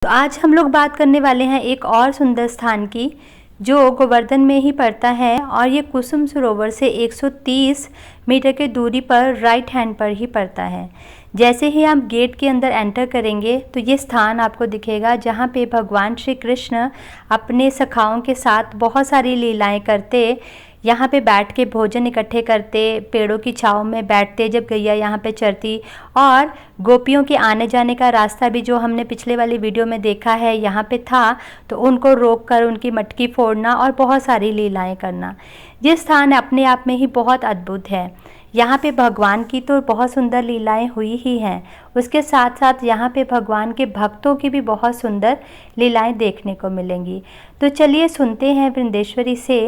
तो आज हम लोग बात करने वाले हैं एक और सुंदर स्थान की, जो गोवर्धन में ही पड़ता है और ये कुसुम सरोवर से 130 मीटर की दूरी पर राइट हैंड पर ही पड़ता है। जैसे ही आप गेट के अंदर एंटर करेंगे तो ये स्थान आपको दिखेगा जहाँ पे भगवान श्री कृष्ण अपने सखाओं के साथ बहुत सारी लीलाएं करते, यहाँ पे बैठ के भोजन इकट्ठे करते, पेड़ों की छाँव में बैठते जब गैया यहाँ पे चरती, और गोपियों के आने जाने का रास्ता भी जो हमने पिछले वाली वीडियो में देखा है यहाँ पे था, तो उनको रोक कर उनकी मटकी फोड़ना और बहुत सारी लीलाएं करना। ये स्थान अपने आप में ही बहुत अद्भुत है। यहाँ पे भगवान की तो बहुत सुंदर लीलाएं हुई ही हैं, उसके साथ साथ यहाँ पे भगवान के भक्तों की भी बहुत सुंदर लीलाएं देखने को मिलेंगी। तो चलिए सुनते हैं वृंदेश्वरी से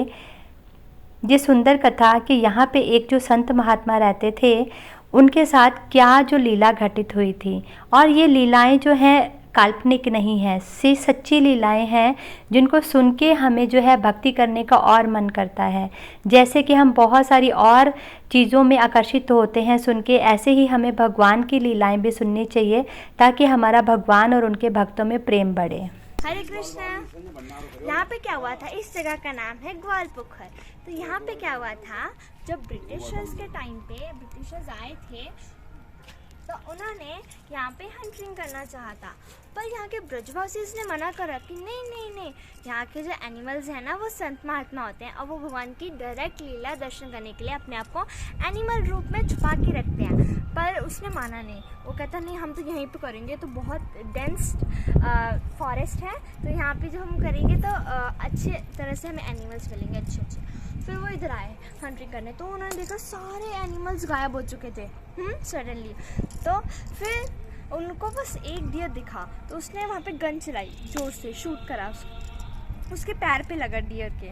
ये सुंदर कथा कि यहाँ पे एक जो संत महात्मा रहते थे उनके साथ क्या जो लीला घटित हुई थी। और ये लीलाएं जो हैं काल्पनिक नहीं है, सच्ची लीलाएं हैं जिनको सुन के हमें जो है भक्ति करने का और मन करता है। जैसे कि हम बहुत सारी और चीज़ों में आकर्षित होते हैं सुन के, ऐसे ही हमें भगवान की लीलाएं भी सुननी चाहिए ताकि हमारा भगवान और उनके भक्तों में प्रेम बढ़े। हरे कृष्ण। यहाँ पे क्या हुआ था, इस जगह का नाम है ग्वालपोखर। तो यहाँ पे क्या हुआ था, जब ब्रिटिशर्स के टाइम पे ब्रिटिशर्स आए थे तो उन्होंने यहाँ पे हंटिंग करना चाहा था, पर यहाँ के ब्रजवासी ने मना करा कि नहीं नहीं नहीं, यहाँ के जो एनिमल्स हैं ना वो संत महात्मा होते हैं और वो भगवान की डायरेक्ट लीला दर्शन करने के लिए अपने आप को एनिमल रूप में छुपा के रखते हैं। पर उसने माना नहीं, वो कहता नहीं हम तो यहीं पे करेंगे, तो बहुत डेंस फॉरेस्ट है, तो यहाँ पे जो हम करेंगे तो अच्छे तरह से हमें एनिमल्स मिलेंगे अच्छे। फिर वो इधर आए हंटिंग करने, तो उन्होंने देखा सारे एनिमल्स गायब हो चुके थे सडनली। तो फिर उनको बस एक डियर दिखा, तो उसने वहाँ पे गन चलाई, जोर से शूट करा, उसके पैर पे लगा डियर के।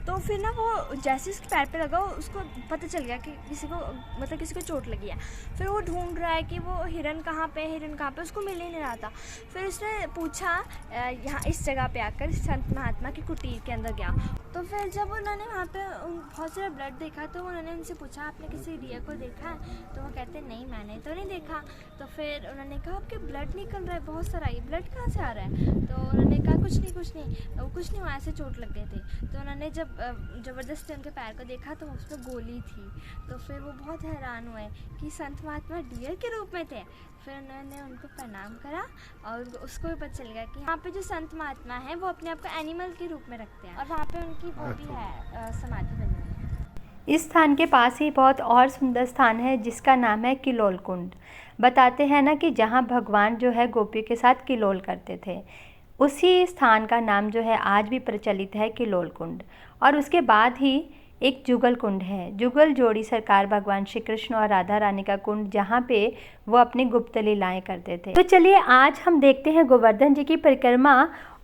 तो फिर ना वो जैसे उसके पैर पे लगा उसको पता चल गया कि किसी को चोट लगी है। फिर वो ढूंढ रहा है कि वो हिरन कहाँ पे, उसको मिल ही नहीं रहा था। फिर उसने पूछा यहाँ इस जगह पे आकर संत महात्मा की कुटीर के अंदर गया। तो फिर जब उन्होंने वहाँ पे बहुत सारा ब्लड देखा तो उन्होंने उनसे पूछा आपने किसी डियर को देखा है? तो वो कहते नहीं मैंने तो नहीं देखा। तो फिर उन्होंने कहा आपके ब्लड निकल रहा है बहुत सारा, ये ब्लड कहाँ से आ रहा है? तो उन्होंने कहा कुछ नहीं हुआ, ऐसे चोट लग गए थे। तो उन्होंने जब ज़बरदस्ती उनके पैर को देखा तो उस पर गोली थी। तो फिर वो बहुत हैरान हुए कि संत महात्मा डियर के रूप में थे। फिर उन्होंने उनको प्रणाम करा और उसको भी पता चल गया कि यहाँ पे जो संत महात्मा है वो अपने आप को एनिमल के रूप में रखते हैं, और वहाँ पे उनकी वो भी है समाधि बनी हुई है। इस स्थान के पास ही बहुत और सुंदर स्थान है जिसका नाम है किलोल कुंड। बताते हैं ना कि जहाँ भगवान जो है गोपियों के साथ किलोल करते थे, उसी स्थान का नाम जो है आज भी प्रचलित है किलोल कुंड। और उसके बाद ही एक जुगल कुंड है, जुगल जोड़ी सरकार भगवान श्री कृष्ण और राधा रानी का कुंड, जहाँ पे वो अपनी गुप्त लीलाएं करते थे। तो चलिए आज हम देखते हैं गोवर्धन जी की परिक्रमा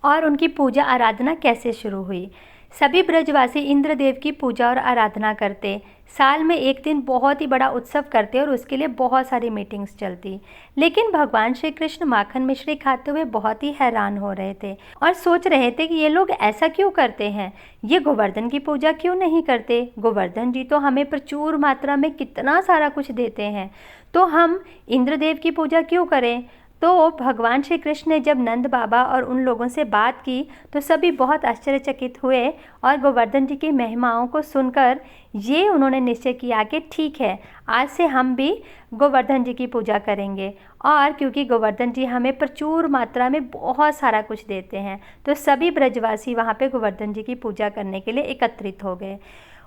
और उनकी पूजा आराधना कैसे शुरू हुई। सभी ब्रजवासी इंद्रदेव की पूजा और आराधना करते, साल में एक दिन बहुत ही बड़ा उत्सव करते और उसके लिए बहुत सारी मीटिंग्स चलती। लेकिन भगवान श्री कृष्ण माखन मिश्री खाते हुए बहुत ही हैरान हो रहे थे और सोच रहे थे कि ये लोग ऐसा क्यों करते हैं, ये गोवर्धन की पूजा क्यों नहीं करते। गोवर्धन जी तो हमें प्रचुर मात्रा में कितना सारा कुछ देते हैं, तो हम इंद्रदेव की पूजा क्यों करें। तो भगवान श्री कृष्ण ने जब नंद बाबा और उन लोगों से बात की तो सभी बहुत आश्चर्यचकित हुए और गोवर्धन जी की महिमाओं को सुनकर ये उन्होंने निश्चय किया कि ठीक है, आज से हम भी गोवर्धन जी की पूजा करेंगे। और क्योंकि गोवर्धन जी हमें प्रचुर मात्रा में बहुत सारा कुछ देते हैं, तो सभी ब्रजवासी वहाँ पे गोवर्धन जी की पूजा करने के लिए एकत्रित हो गए।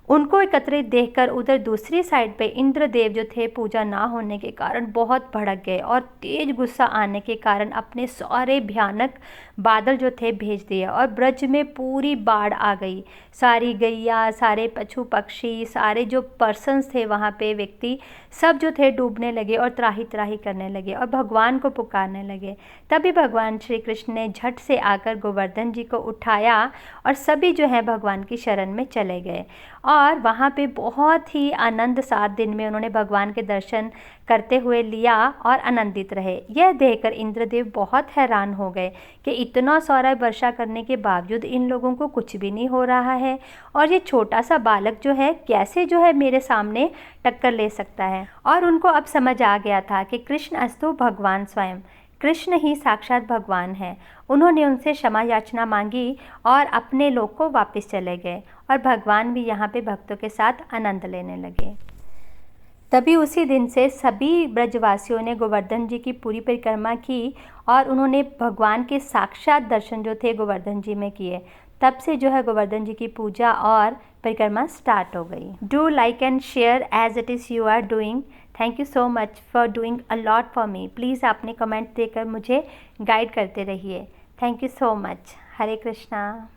उनको एकत्रित देखकर उधर दूसरी साइड पे इंद्रदेव जो थे पूजा ना होने के कारण बहुत भड़क गए और तेज गुस्सा आने के कारण अपने सारे भयानक बादल जो थे भेज दिए और ब्रज में पूरी बाढ़ आ गई। सारी गैया, सारे पशु पक्षी, सारे जो पर्सन्स थे वहाँ पे व्यक्ति, सब जो थे डूबने लगे और त्राही त्राही करने लगे और भगवान को पुकारने लगे। तभी भगवान श्री कृष्ण ने झट से आकर गोवर्धन जी को उठाया और सभी जो है भगवान की शरण में चले गए और वहाँ पे बहुत ही आनंद 7 दिन में उन्होंने भगवान के दर्शन करते हुए लिया और आनंदित रहे। यह देखकर इंद्रदेव बहुत हैरान हो गए कि इतना सारा वर्षा करने के बावजूद इन लोगों को कुछ भी नहीं हो रहा है और ये छोटा सा बालक जो है कैसे जो है मेरे सामने टक्कर ले सकता है। और उनको अब समझ आ गया था कि कृष्ण अस्तु भगवान स्वयं, कृष्ण ही साक्षात भगवान है। उन्होंने उनसे क्षमा याचना मांगी और अपने लोक को वापस चले गए और भगवान भी यहाँ पे भक्तों के साथ आनंद लेने लगे। तभी उसी दिन से सभी ब्रजवासियों ने गोवर्धन जी की पूरी परिक्रमा की और उन्होंने भगवान के साक्षात दर्शन जो थे गोवर्धन जी में किए। तब से जो है गोवर्धन जी की पूजा और परिक्रमा स्टार्ट हो गई। Do like and share as it is you are doing. Thank you so much for doing a lot for me. Please आपने कमेंट देकर मुझे गाइड करते रहिए। Thank you so much. Hare Krishna.